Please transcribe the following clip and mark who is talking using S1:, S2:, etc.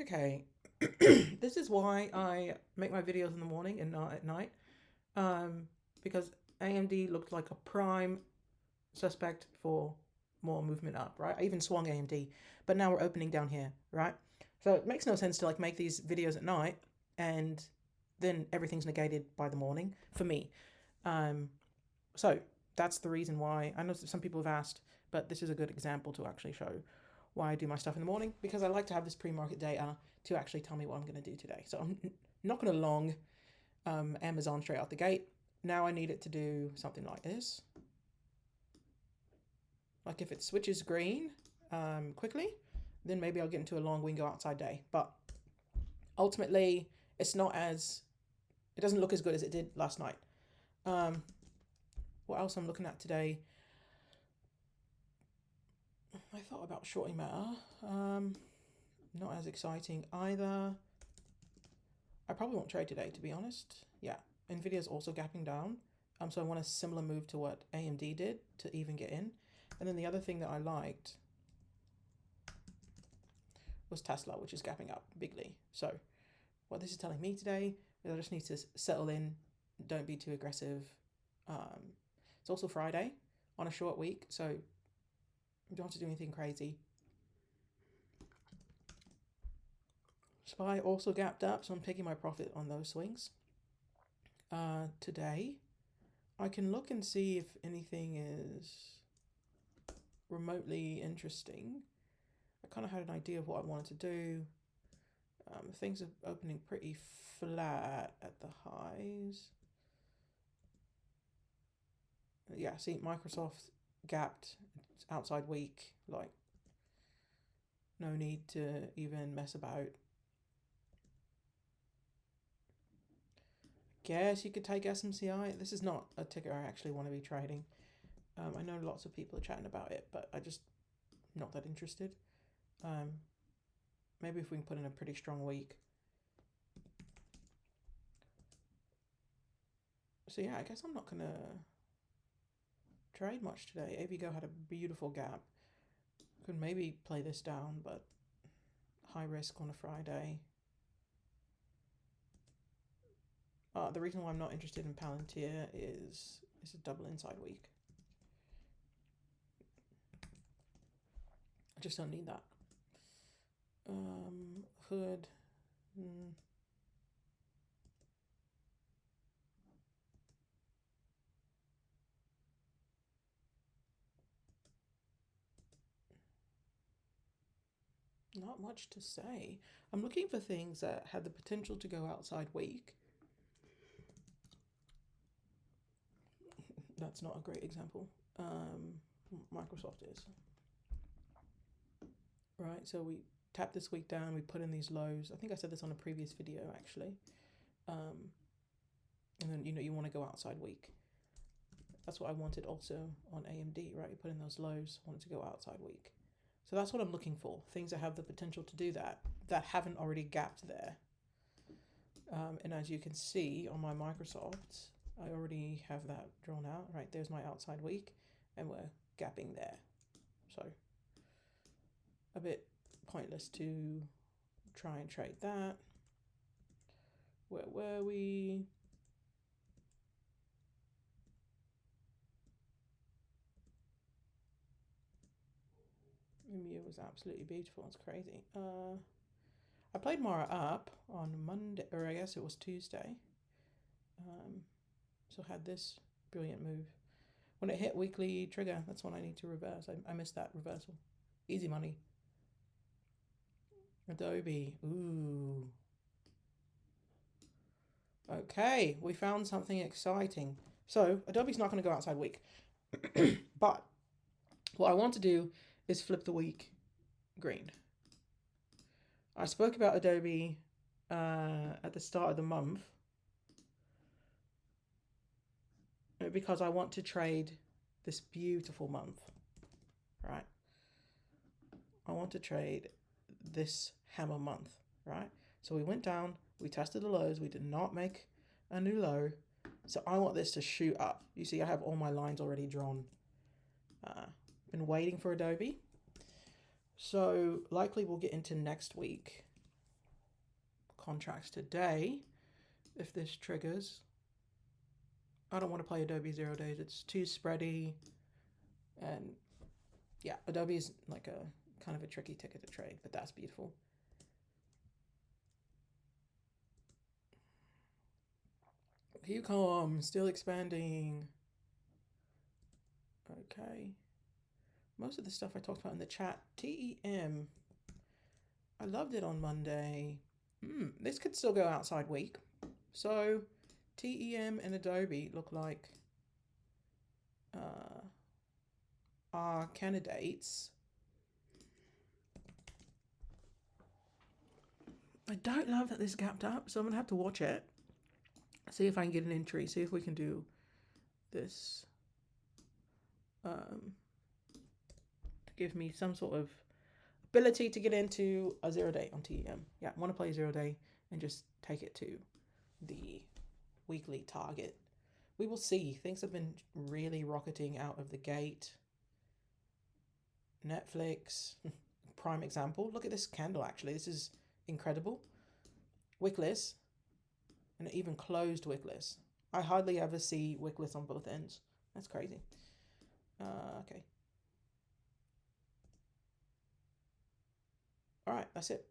S1: Okay, this is why I make my videos in the morning and not at night. Um, because AMD looked like a prime suspect for more movement up, right? I even swung AMD, but now we're opening down here, right? So it makes no sense to like make these videos at night and then everything's negated by the morning for me. Um, so that's the reason why I know some people have asked, but this is a good example to actually show why I do my stuff in the morning because I like to have this pre-market data to actually tell me what I'm going to do today. So I'm not going to long Amazon straight out the gate. Now I need it to do something like this. Like if it switches green quickly, then maybe I'll get into a long window outside day. But ultimately, it's not as, it doesn't look as good as it did last night. What else I'm looking at today? I thought about shorting matter. Not as exciting either. I probably won't trade today, to be honest. Yeah, Nvidia's also gapping down. So I want a similar move to what AMD did to even get in. And then the other thing that I liked was Tesla, which is gapping up bigly. So what this is telling me today is I just need to settle in. Don't be too aggressive. It's also Friday on a short week, so you don't have to do anything crazy. SPY also gapped up, so I'm taking my profit on those swings. Today, I can look and see if anything is remotely interesting. I kind of had an idea of what I wanted to do. Things are opening pretty flat at the highs. Yeah, see, Microsoft gapped. It's outside weak. Like, no need to even mess about. Guess you could take SMCI. This is not a ticker I actually want to be trading. I know lots of people are chatting about it, but I just not that interested. Um, Maybe if we can put in a pretty strong week. So yeah, I guess I'm not gonna trade much today. AVGO had a beautiful gap. Could maybe play this down, but high risk on a Friday. The reason why I'm not interested in Palantir is it's a double inside week. I just don't need that. Hood. Not much to say. I'm looking for things that had the potential to go outside weak. That's not a great example. Microsoft is. Right, so we tap this week down, we put in these lows. I think I said this on a previous video actually. And then you want to go outside weak. That's what I wanted also on AMD, right? You put in those lows, wanted to go outside weak. So that's what I'm looking for. Things that have the potential to do that haven't already gapped there. And as you can see on my Microsoft, I already have that drawn out. Right, there's my outside week, and we're gapping there. So a bit pointless to try and trade that. Where were we? It was absolutely beautiful. It's crazy. I played Mara up on Monday, or I guess it was Tuesday. So had this brilliant move. When it hit weekly trigger, that's when I need to reverse. I missed that reversal. Easy money. Adobe. Ooh. Okay, we found something exciting. So Adobe's not going to go outside week. But what I want to do is flip the week green. I spoke about Adobe at the start of the month because I want to trade this beautiful month, right? I want to trade this hammer month, right? So we went down, we tested the lows, we did not make a new low. So I want this to shoot up. You see, I have all my lines already drawn. Been waiting for Adobe. So likely we'll get into next week contracts today if this triggers. I don't want to play Adobe 0 days. It's too spready. And yeah, Adobe is like a kind of a tricky ticket to trade, but that's beautiful. QCOM still expanding. Okay. Most of the stuff I talked about in the chat. TEM. I loved it on Monday. This could still go outside week. So TEM and Adobe look like are candidates. I don't love that this gapped up, so I'm gonna have to watch it. See if I can get an entry. See if we can do this to give me some sort of ability to get into a 0 day on TEM. Yeah, I want to play 0 day and just take it to the weekly target. We will see. Things have been really rocketing out of the gate. Netflix, prime example. Look at this candle, actually. This is incredible. Wickless, and even closed wickless. I hardly ever see wickless on both ends. That's crazy. Okay. All right, that's it.